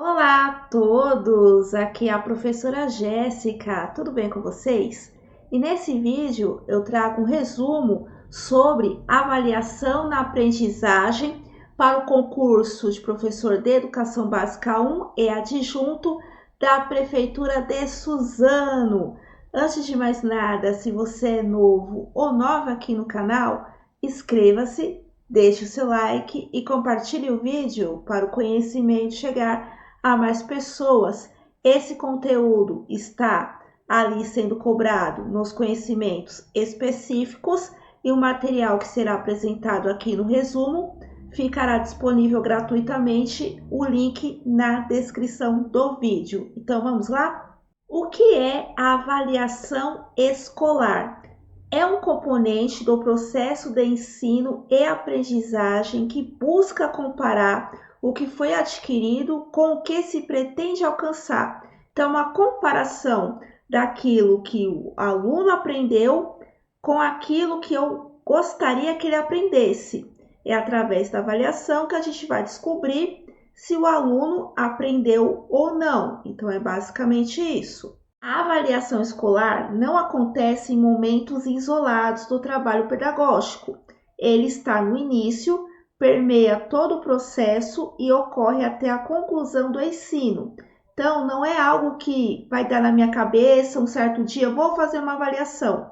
Olá a todos, aqui é a professora Jéssica, tudo bem com vocês? E nesse vídeo eu trago um resumo sobre avaliação na aprendizagem para o concurso de professor de Educação Básica 1 e adjunto da Prefeitura de Suzano. Antes de mais nada, se você é novo ou nova aqui no canal, inscreva-se, deixe o seu like e compartilhe o vídeo para o conhecimento chegar a mais pessoas. Esse conteúdo está ali sendo cobrado nos conhecimentos específicos e o material que será apresentado aqui no resumo ficará disponível gratuitamente, o link na descrição do vídeo. Então vamos lá? O que é a avaliação escolar? É um componente do processo de ensino e aprendizagem que busca comparar o que foi adquirido com o que se pretende alcançar. Então, uma comparação daquilo que o aluno aprendeu com aquilo que eu gostaria que ele aprendesse. É através da avaliação que a gente vai descobrir se o aluno aprendeu ou não. Então, é basicamente isso. A avaliação escolar não acontece em momentos isolados do trabalho pedagógico. Ele está no início, permeia todo o processo e ocorre até a conclusão do ensino. Então, não é algo que vai dar na minha cabeça, um certo dia eu vou fazer uma avaliação.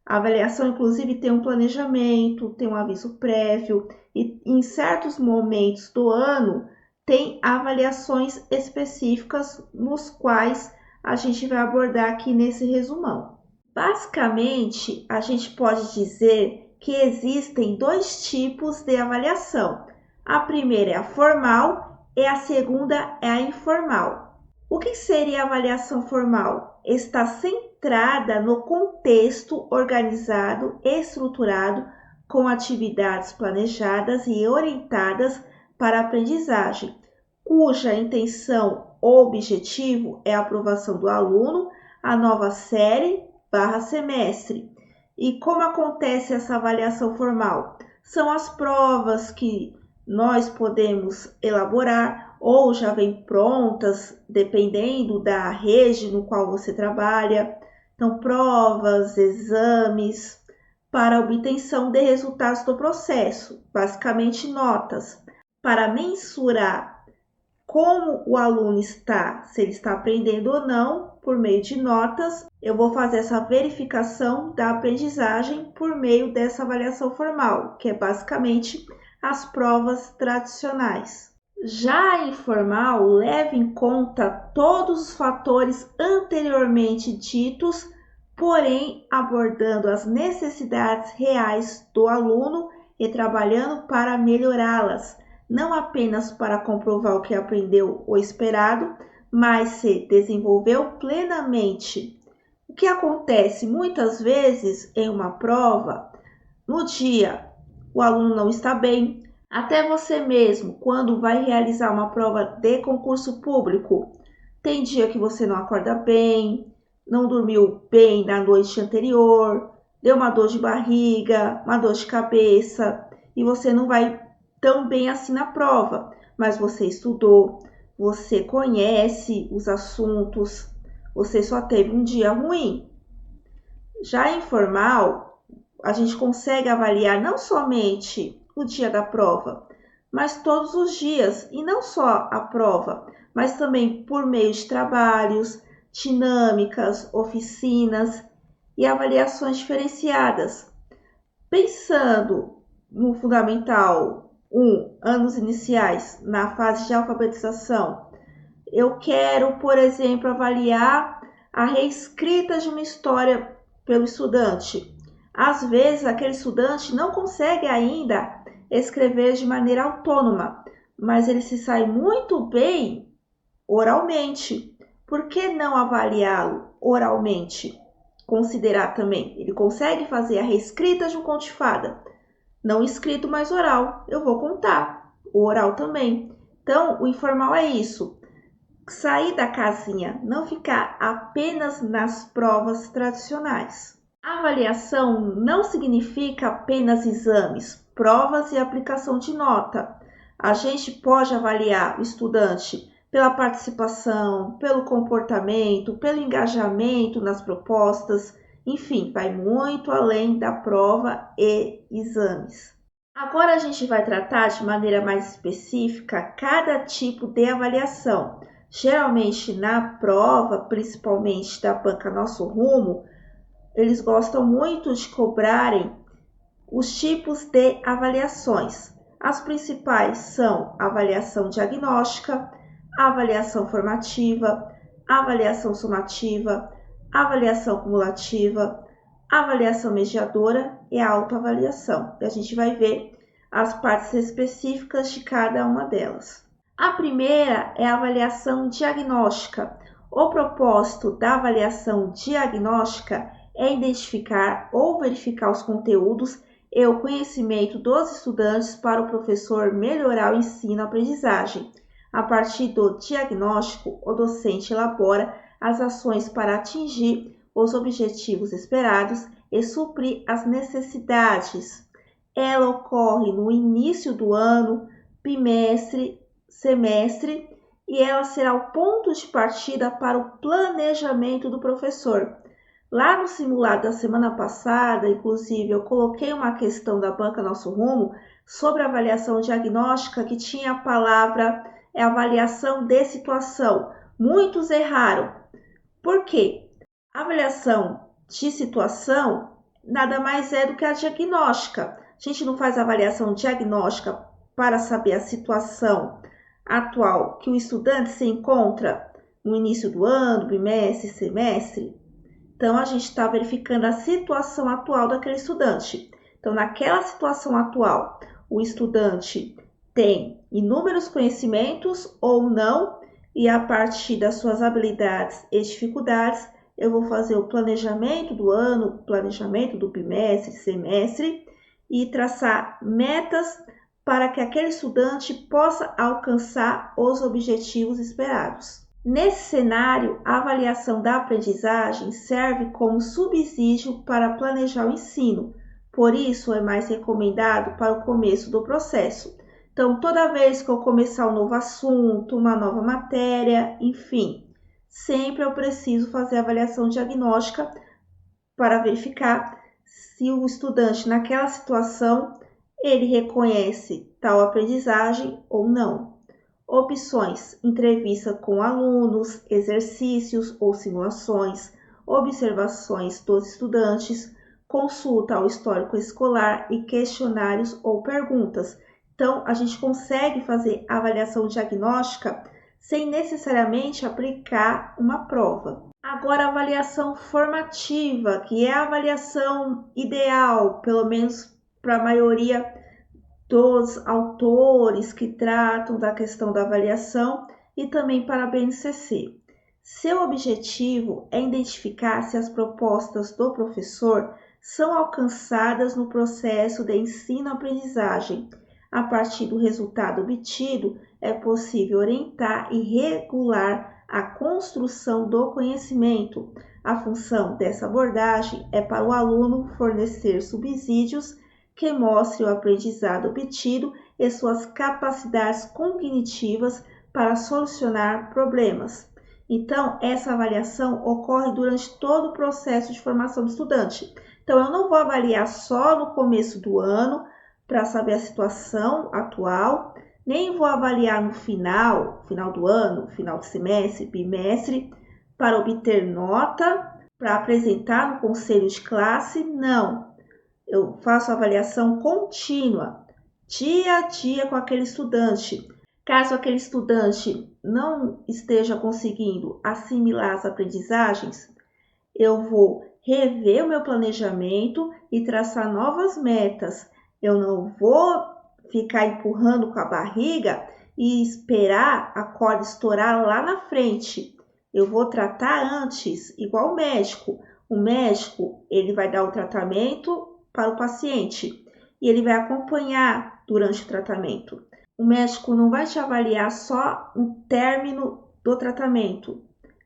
A avaliação, inclusive, tem um planejamento, tem um aviso prévio e em certos momentos do ano tem avaliações específicas nos quais a gente vai abordar aqui nesse resumão. Basicamente, a gente pode dizer que existem dois tipos de avaliação. A primeira é a formal e a segunda é a informal. O que seria a avaliação formal? Está centrada no contexto organizado e estruturado com atividades planejadas e orientadas para a aprendizagem, cuja intenção ou objetivo é a aprovação do aluno, a nova série/semestre. E como acontece essa avaliação formal? São as provas que nós podemos elaborar ou já vêm prontas, dependendo da rede no qual você trabalha. Então, provas, exames, para obtenção de resultados do processo, basicamente notas, para mensurar como o aluno está, se ele está aprendendo ou não, por meio de notas, eu vou fazer essa verificação da aprendizagem por meio dessa avaliação formal, que é basicamente as provas tradicionais. Já a informal leva em conta todos os fatores anteriormente ditos, porém abordando as necessidades reais do aluno e trabalhando para melhorá-las, não apenas para comprovar o que aprendeu ou esperado, mas se desenvolveu plenamente. O que acontece muitas vezes em uma prova, no dia o aluno não está bem, até você mesmo, quando vai realizar uma prova de concurso público, tem dia que você não acorda bem, não dormiu bem na noite anterior, deu uma dor de barriga, uma dor de cabeça, e você não vai tão bem assim na prova, mas você estudou, você conhece os assuntos, você só teve um dia ruim. Já informal, a gente consegue avaliar não somente o dia da prova, mas todos os dias, e não só a prova, mas também por meio de trabalhos, dinâmicas, oficinas e avaliações diferenciadas. Pensando no Fundamental 1, anos iniciais, na fase de alfabetização, eu quero, por exemplo, avaliar a reescrita de uma história pelo estudante. Às vezes, aquele estudante não consegue ainda escrever de maneira autônoma, mas ele se sai muito bem oralmente. Por que não avaliá-lo oralmente? Considerar também, ele consegue fazer a reescrita de um conto de fada, não escrito, mas oral. Eu vou contar, o oral também. Então, o informal é isso. Sair da casinha, não ficar apenas nas provas tradicionais. Avaliação não significa apenas exames, provas e aplicação de nota. A gente pode avaliar o estudante pela participação, pelo comportamento, pelo engajamento nas propostas, enfim, vai muito além da prova e exames. Agora a gente vai tratar de maneira mais específica cada tipo de avaliação. Geralmente na prova, principalmente da banca Nosso Rumo, eles gostam muito de cobrarem os tipos de avaliações. As principais são avaliação diagnóstica, avaliação formativa, avaliação sumativa, avaliação cumulativa, avaliação mediadora e a autoavaliação. E a gente vai ver as partes específicas de cada uma delas. A primeira é a avaliação diagnóstica. O propósito da avaliação diagnóstica é identificar ou verificar os conteúdos e o conhecimento dos estudantes para o professor melhorar o ensino-aprendizagem. A partir do diagnóstico, o docente elabora as ações para atingir os objetivos esperados e suprir as necessidades. Ela ocorre no início do ano, bimestre, semestre, e ela será o ponto de partida para o planejamento do professor. Lá no simulado da semana passada, inclusive, eu coloquei uma questão da banca Nosso Rumo sobre avaliação diagnóstica que tinha a palavra avaliação de situação. Muitos erraram. Por quê? A avaliação de situação nada mais é do que a diagnóstica. A gente não faz avaliação diagnóstica para saber a situação atual que o estudante se encontra no início do ano, bimestre, semestre. Então, a gente está verificando a situação atual daquele estudante. Então, naquela situação atual, o estudante tem inúmeros conhecimentos ou não, e a partir das suas habilidades e dificuldades, eu vou fazer o planejamento do ano, planejamento do bimestre, semestre, e traçar metas para que aquele estudante possa alcançar os objetivos esperados. Nesse cenário, a avaliação da aprendizagem serve como subsídio para planejar o ensino, por isso é mais recomendado para o começo do processo. Então, toda vez que eu começar um novo assunto, uma nova matéria, enfim, sempre eu preciso fazer a avaliação diagnóstica para verificar se o estudante naquela situação ele reconhece tal aprendizagem ou não. Opções: entrevista com alunos, exercícios ou simulações, observações dos estudantes, consulta ao histórico escolar e questionários ou perguntas. Então, a gente consegue fazer avaliação diagnóstica sem necessariamente aplicar uma prova. Agora, a avaliação formativa, que é a avaliação ideal, pelo menos para a maioria dos autores que tratam da questão da avaliação e também para a BNCC. Seu objetivo é identificar se as propostas do professor são alcançadas no processo de ensino-aprendizagem. A partir do resultado obtido, é possível orientar e regular a construção do conhecimento. A função dessa abordagem é para o aluno fornecer subsídios que mostrem o aprendizado obtido e suas capacidades cognitivas para solucionar problemas. Então, essa avaliação ocorre durante todo o processo de formação do estudante. Então, eu não vou avaliar só no começo do ano para saber a situação atual, nem vou avaliar no final do ano, final de semestre, bimestre, para obter nota, para apresentar no conselho de classe, não. Eu faço avaliação contínua, dia a dia com aquele estudante. Caso aquele estudante não esteja conseguindo assimilar as aprendizagens, eu vou rever o meu planejamento e traçar novas metas. Eu não vou ficar empurrando com a barriga e esperar a corda estourar lá na frente. Eu vou tratar antes, igual o médico. O médico, ele vai dar o tratamento para o paciente e ele vai acompanhar durante o tratamento. O médico não vai te avaliar só no término do tratamento,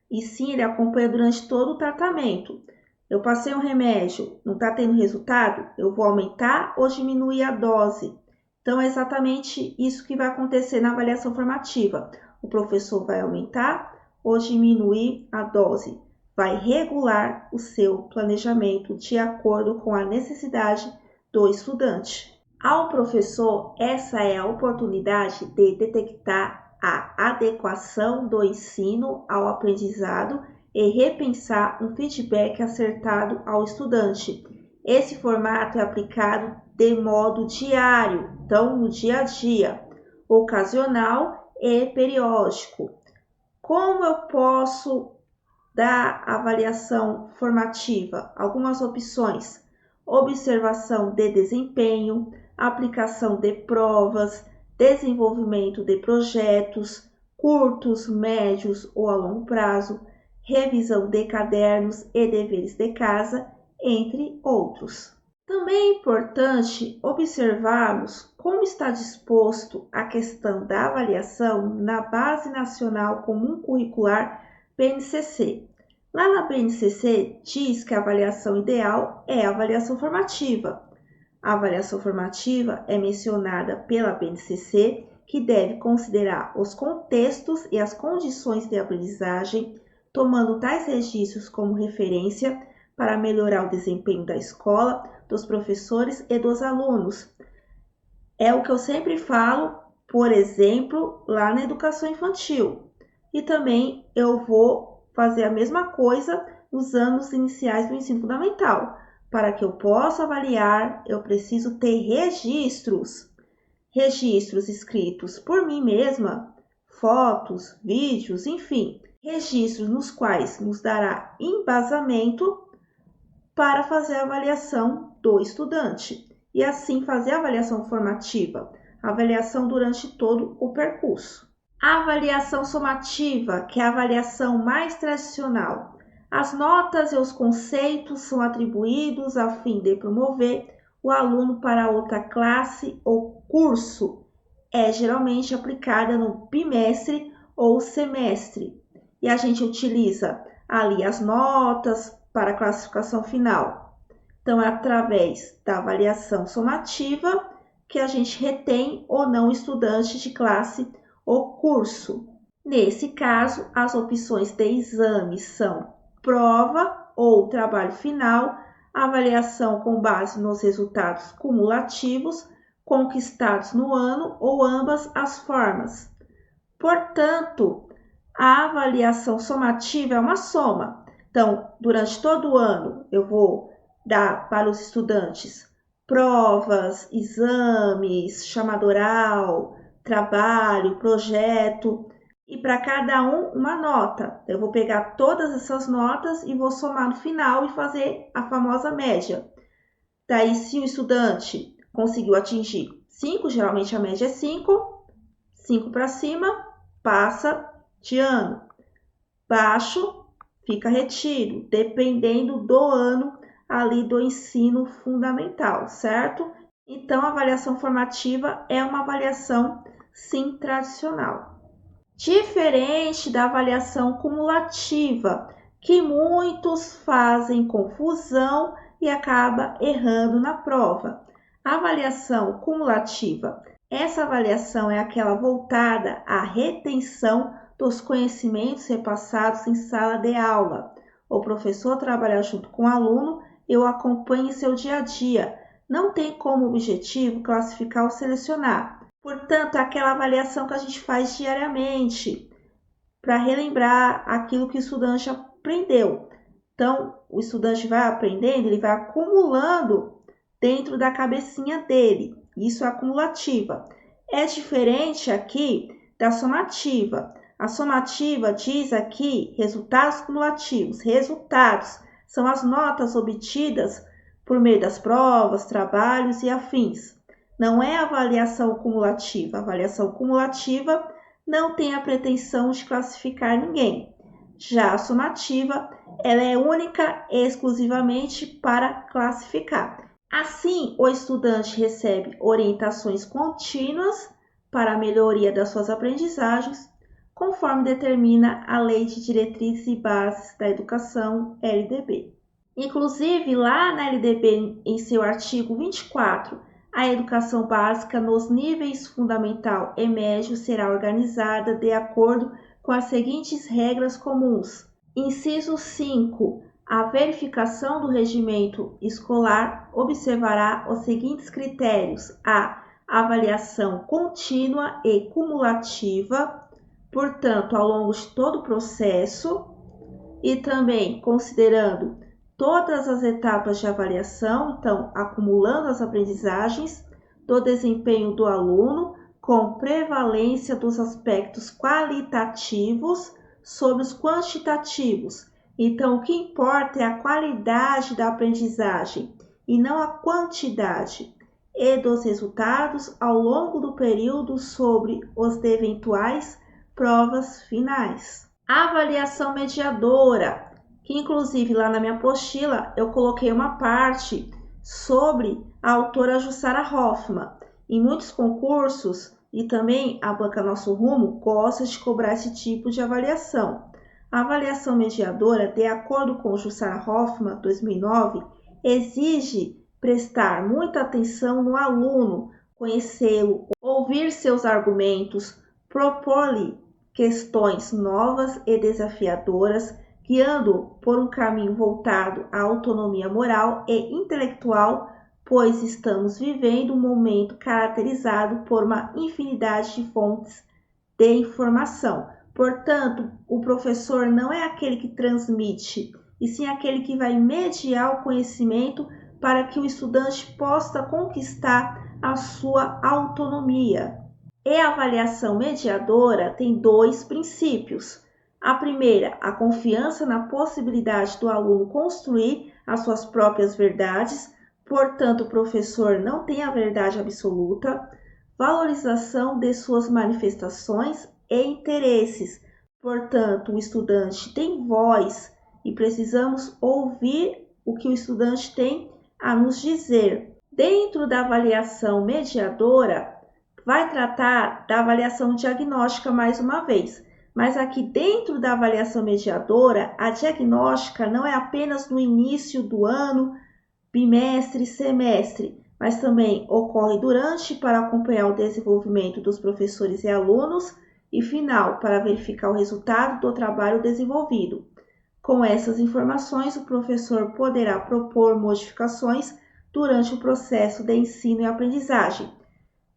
e sim ele acompanha durante todo o tratamento. Eu passei um remédio, não está tendo resultado, eu vou aumentar ou diminuir a dose. Então é exatamente isso que vai acontecer na avaliação formativa. o professor vai aumentar ou diminuir a dose. Vai regular o seu planejamento de acordo com a necessidade do estudante. Ao professor, essa é a oportunidade de detectar a adequação do ensino ao aprendizado e repensar um feedback acertado ao estudante. Esse formato é aplicado de modo diário, então no dia a dia, ocasional e periódico. Como eu posso dar avaliação formativa? Algumas opções: observação de desempenho, aplicação de provas, desenvolvimento de projetos curtos, médios ou a longo prazo, revisão de cadernos e deveres de casa, entre outros. Também é importante observarmos como está disposto a questão da avaliação na Base Nacional Comum Curricular BNCC. Lá na BNCC diz que a avaliação ideal é a avaliação formativa. A avaliação formativa é mencionada pela BNCC, que deve considerar os contextos e as condições de aprendizagem, tomando tais registros como referência para melhorar o desempenho da escola, dos professores e dos alunos. É o que eu sempre falo, por exemplo, lá na educação infantil. E também eu vou fazer a mesma coisa nos anos iniciais do ensino fundamental. Para que eu possa avaliar, eu preciso ter registros escritos por mim mesma, fotos, vídeos, enfim, registros nos quais nos dará embasamento para fazer a avaliação do estudante e assim fazer a avaliação formativa, a avaliação durante todo o percurso. A avaliação somativa, que é a avaliação mais tradicional. As notas e os conceitos são atribuídos a fim de promover o aluno para outra classe ou curso. É geralmente aplicada no bimestre ou semestre. E a gente utiliza ali as notas para a classificação final. Então, é através da avaliação somativa que a gente retém ou não estudante de classe ou curso. Nesse caso, as opções de exame são prova ou trabalho final, avaliação com base nos resultados cumulativos conquistados no ano ou ambas as formas. Portanto, a avaliação somativa é uma soma. Então, durante todo o ano, eu vou dar para os estudantes provas, exames, chamada oral, trabalho, projeto, e para cada um uma nota. Eu vou pegar todas essas notas e vou somar no final e fazer a famosa média. Daí, se o estudante conseguiu atingir 5, geralmente a média é 5, 5 para cima, passa de ano. Baixo, fica retido, dependendo do ano ali do ensino fundamental, certo? Então, a avaliação formativa é uma avaliação, sim, tradicional. Diferente da avaliação cumulativa, que muitos fazem confusão e acaba errando na prova. A avaliação cumulativa, essa avaliação é aquela voltada à retenção dos conhecimentos repassados em sala de aula. O professor trabalha junto com o aluno e o acompanha em seu dia a dia. Não tem como objetivo classificar ou selecionar. Portanto, é aquela avaliação que a gente faz diariamente para relembrar aquilo que o estudante aprendeu. Então, o estudante vai aprendendo, ele vai acumulando dentro da cabecinha dele. Isso é acumulativa. É diferente aqui da somativa. A somativa diz aqui resultados cumulativos. Resultados são as notas obtidas por meio das provas, trabalhos e afins. Não é avaliação cumulativa. A avaliação cumulativa não tem a pretensão de classificar ninguém. Já a somativa, ela é única e exclusivamente para classificar. Assim, o estudante recebe orientações contínuas para a melhoria das suas aprendizagens, conforme determina a Lei de Diretrizes e Bases da Educação, LDB. Inclusive, lá na LDB, em seu artigo 24, A educação básica nos níveis fundamental e médio será organizada de acordo com as seguintes regras comuns. Inciso 5. A verificação do regimento escolar observará os seguintes critérios: a avaliação contínua e cumulativa, portanto, ao longo de todo o processo, e também considerando todas as etapas de avaliação, então, acumulando as aprendizagens do desempenho do aluno, com prevalência dos aspectos qualitativos sobre os quantitativos. Então, o que importa é a qualidade da aprendizagem e não a quantidade, e dos resultados ao longo do período sobre os de eventuais provas finais. A avaliação mediadora, que inclusive lá na minha apostila eu coloquei uma parte sobre a autora Jussara Hoffmann. Em muitos concursos, e também a Banca Nosso Rumo gosta de cobrar esse tipo de avaliação. A avaliação mediadora, de acordo com Jussara Hoffmann, 2009, exige prestar muita atenção no aluno, conhecê-lo, ouvir seus argumentos, propor-lhe questões novas e desafiadoras, guiando por um caminho voltado à autonomia moral e intelectual, pois estamos vivendo um momento caracterizado por uma infinidade de fontes de informação. Portanto, o professor não é aquele que transmite, e sim aquele que vai mediar o conhecimento para que o estudante possa conquistar a sua autonomia. E a avaliação mediadora tem dois princípios. A primeira, a confiança na possibilidade do aluno construir as suas próprias verdades, portanto, o professor não tem a verdade absoluta. Valorização de suas manifestações e interesses, portanto, o estudante tem voz e precisamos ouvir o que o estudante tem a nos dizer. Dentro da avaliação mediadora, vai tratar da avaliação diagnóstica mais uma vez. Mas aqui dentro da avaliação mediadora, a diagnóstica não é apenas no início do ano, bimestre, semestre, mas também ocorre durante para acompanhar o desenvolvimento dos professores e alunos e final para verificar o resultado do trabalho desenvolvido. Com essas informações, o professor poderá propor modificações durante o processo de ensino e aprendizagem.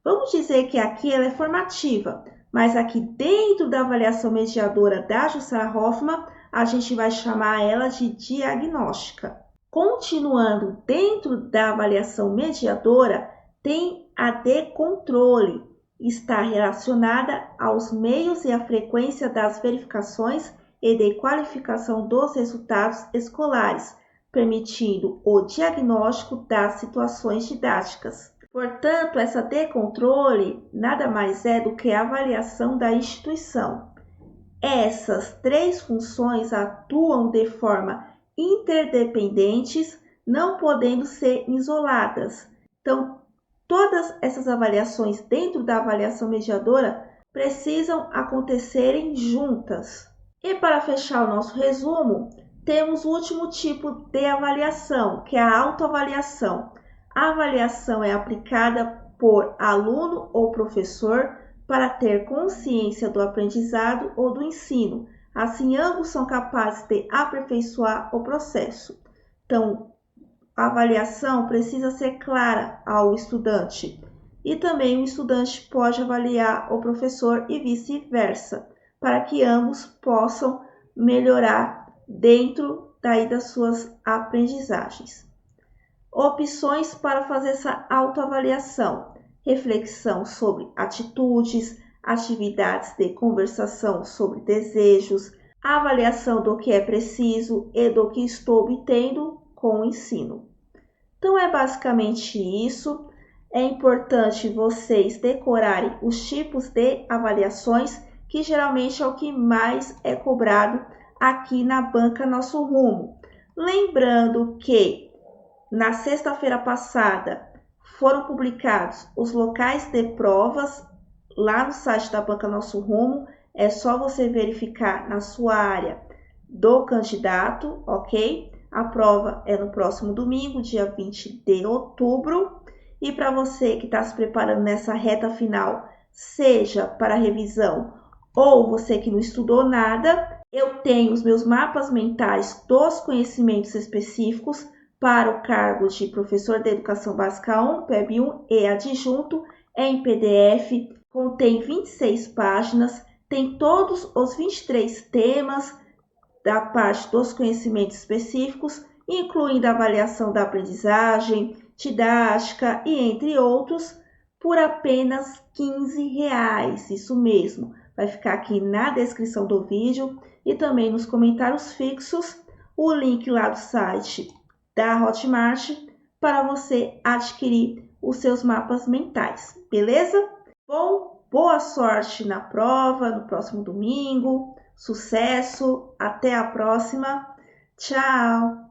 Vamos dizer que aqui ela é formativa, mas aqui dentro da avaliação mediadora da Jussara Hoffmann, a gente vai chamar ela de diagnóstica. Continuando dentro da avaliação mediadora, tem a de controle, está relacionada aos meios e à frequência das verificações e de qualificação dos resultados escolares, permitindo o diagnóstico das situações didáticas. Portanto, essa de controle nada mais é do que a avaliação da instituição. Essas três funções atuam de forma interdependentes, não podendo ser isoladas. Então, todas essas avaliações dentro da avaliação mediadora precisam acontecerem juntas. E para fechar o nosso resumo, temos o último tipo de avaliação, que é a autoavaliação. A avaliação é aplicada por aluno ou professor para ter consciência do aprendizado ou do ensino. Assim, ambos são capazes de aperfeiçoar o processo. Então, a avaliação precisa ser clara ao estudante. E também o estudante pode avaliar o professor e vice-versa, para que ambos possam melhorar dentro das suas aprendizagens. Opções para fazer essa autoavaliação: reflexão sobre atitudes, atividades de conversação sobre desejos, avaliação do que é preciso e do que estou obtendo com o ensino. Então é basicamente isso. É importante vocês decorarem os tipos de avaliações, que geralmente é o que mais é cobrado aqui na Banca Nosso Rumo. Lembrando que na sexta-feira passada foram publicados os locais de provas lá no site da Banca Nosso Rumo. É só você verificar na sua área do candidato, ok? A prova é no próximo domingo, dia 20 de outubro. E para você que está se preparando nessa reta final, seja para revisão ou você que não estudou nada, eu tenho os meus mapas mentais dos conhecimentos específicos para o cargo de professor de Educação Básica 1, PEB 1 e adjunto em PDF, contém 26 páginas, tem todos os 23 temas da parte dos conhecimentos específicos, incluindo a avaliação da aprendizagem, didática e entre outros, por apenas R$ 15. Isso mesmo, vai ficar aqui na descrição do vídeo e também nos comentários fixos o link lá do site da Hotmart para você adquirir os seus mapas mentais, beleza? Bom, boa sorte na prova no próximo domingo. Sucesso, até a próxima. Tchau!